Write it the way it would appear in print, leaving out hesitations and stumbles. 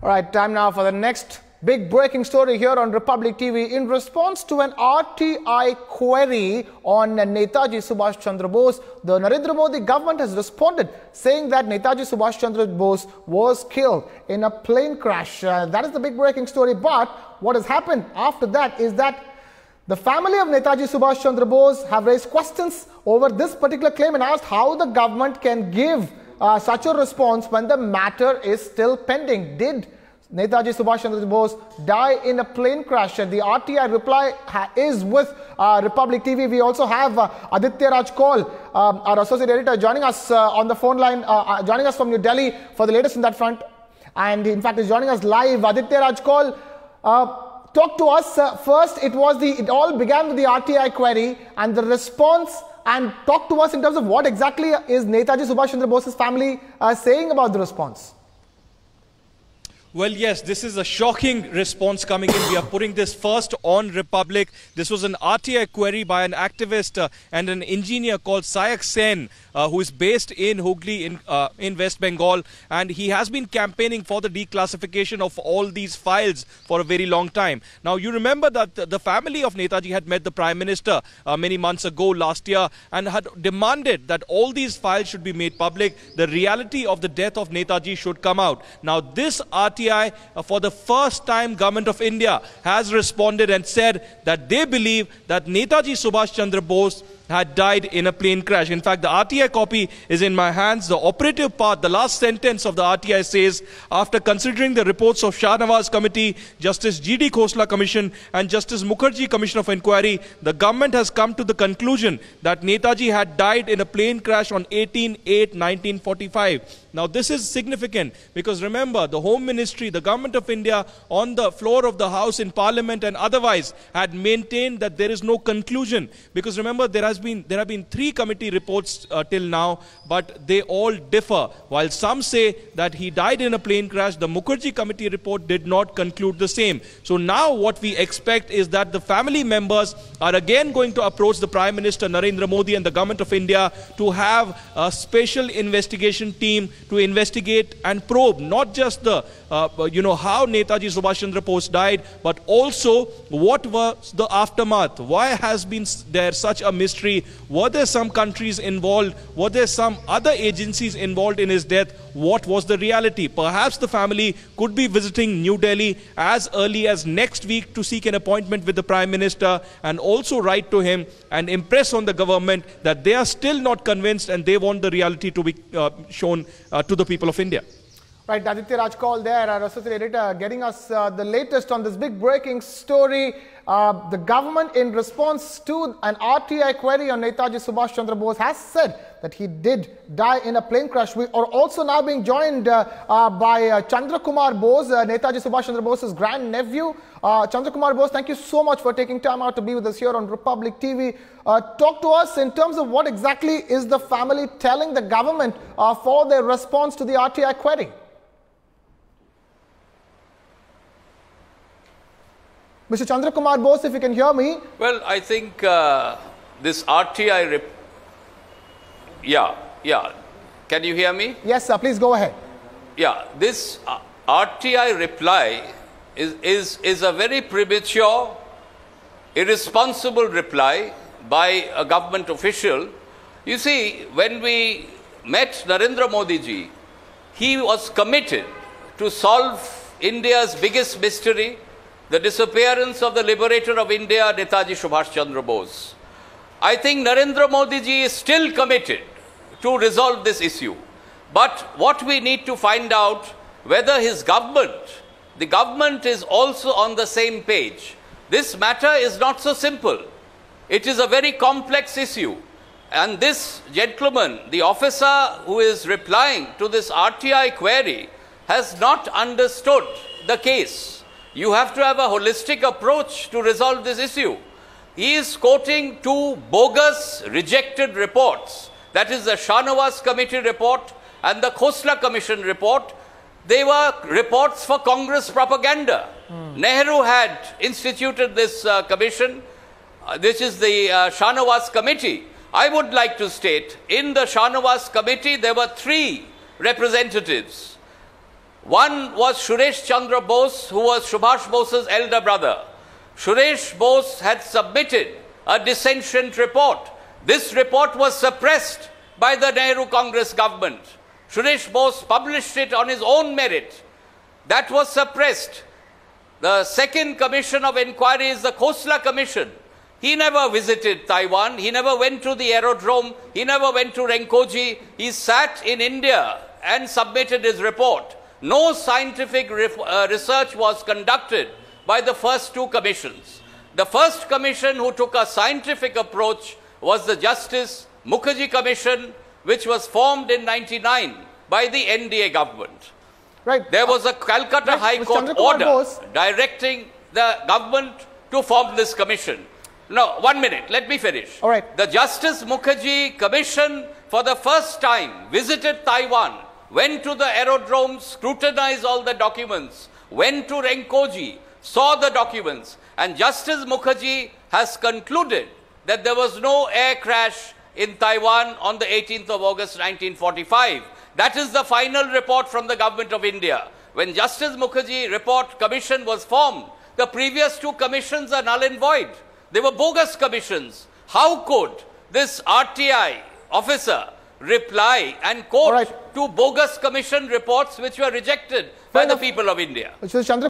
All right, time now for the next big breaking story here on Republic TV. In response to an RTI query on Netaji Subhas Chandra Bose, the Narendra Modi government has responded saying that Netaji Subhas Chandra Bose was killed in a plane crash. That is the big breaking story. But what has happened after that is that the family of Netaji Subhas Chandra Bose have raised questions over this particular claim and asked how the government can give such a response when the matter is still pending. Did Netaji Subhas Chandra Bose die in a plane crash? And the RTI reply is with Republic TV. We also have Aditya Raj Kaul, our associate editor, joining us on the phone line, joining us from New Delhi for the latest in that front. And in fact, is joining us live. Aditya Raj Kaul, talk to us. First, it all began with the RTI query and the response. And talk to us in terms of what exactly is Netaji Subhas Chandra Bose's family saying about the response. Well, yes, this is a shocking response coming in. We are putting this first on Republic. This was an RTI query by an activist and an engineer called Sayak Sen, who is based in Hooghly in West Bengal. And he has been campaigning for the declassification of all these files for a very long time. Now, you remember that the family of Netaji had met the Prime Minister many months ago last year and had demanded that all these files should be made public. The reality of the death of Netaji should come out. Now, this RTI for the first time, Government of India has responded and said that they believe that Netaji Subhas Chandra Bose had died in a plane crash. In fact, the RTI copy is in my hands. The operative part, the last sentence of the RTI says, after considering the reports of Shah Nawaz Committee, Justice G.D. Khosla Commission and Justice Mukherjee Commission of Inquiry, the government has come to the conclusion that Netaji had died in a plane crash on 18/8/1945. Now, this is significant because remember, the Home Ministry, the Government of India on the floor of the House in Parliament and otherwise had maintained that there is no conclusion. Because remember, there have been 3 committee reports till now, but they all differ. While some say that he died in a plane crash, the Mukherjee committee report did not conclude the same. So now what we expect is that the family members are again going to approach the Prime Minister Narendra Modi and the Government of India to have a special investigation team to investigate and probe not just the how Netaji Subhas Chandra Bose died, but also what was the aftermath. Why has been there such a mystery? Were there some countries involved? Were there some other agencies involved in his death? What was the reality? Perhaps the family could be visiting New Delhi as early as next week to seek an appointment with the Prime Minister and also write to him and impress on the government that they are still not convinced and they want the reality to be shown to the people of India. Right, Aditya Raj Kaul there, our associate editor, getting us the latest on this big breaking story. The government, in response to an RTI query on Netaji Subhas Chandra Bose, has said that he did die in a plane crash. We are also now being joined by Chandra Kumar Bose, Netaji Subhas Chandra Bose's grandnephew. Chandra Kumar Bose, thank you so much for taking time out to be with us here on Republic TV. Talk to us in terms of what exactly is the family telling the government for their response to the RTI query. Mr. Chandra Kumar Bose, if you can hear me. Well, I think this RTI... Yeah. Can you hear me? Yes, sir. Please go ahead. Yeah, this RTI reply is a very premature, irresponsible reply by a government official. You see, when we met Narendra Modi ji, he was committed to solve India's biggest mystery, the disappearance of the liberator of India, Netaji Subhas Chandra Bose. I think Narendra Modi ji is still committed to resolve this issue. But what we need to find out whether the government is also on the same page. This matter is not so simple. It is a very complex issue. And this gentleman, the officer who is replying to this RTI query, has not understood the case. You have to have a holistic approach to resolve this issue. He is quoting 2 bogus, rejected reports. That is the Shah Nawaz Committee report and the Khosla Commission report. They were reports for Congress propaganda. Nehru had instituted this commission. This is the Shah Nawaz Committee. I would like to state, in the Shah Nawaz Committee, there were 3 representatives. One was Suresh Chandra Bose, who was Subhash Bose's elder brother. Suresh Bose had submitted a dissentient report. This report was suppressed by the Nehru Congress government. Suresh Bose published it on his own merit. That was suppressed. The second commission of inquiry is the Khosla Commission. He never visited Taiwan. He never went to the aerodrome. He never went to Renkoji. He sat in India and submitted his report. No scientific research was conducted by the first two commissions. The first commission who took a scientific approach was the Justice Mukherjee Commission, which was formed in 1999 by the NDA government. Right. There was a Calcutta High Court order directing the government to form this commission. No, 1 minute, let me finish. All right. The Justice Mukherjee Commission for the first time visited Taiwan, went to the aerodrome, scrutinized all the documents, went to Renkoji, saw the documents, and Justice Mukherjee has concluded that there was no air crash in Taiwan on the 18th of August 1945. That is the final report from the government of India. When Justice Mukherjee report commission was formed, the previous two commissions are null and void. They were bogus commissions. How could this RTI officer reply and quote to bogus commission reports which were rejected by the people of India? Mr. Chandra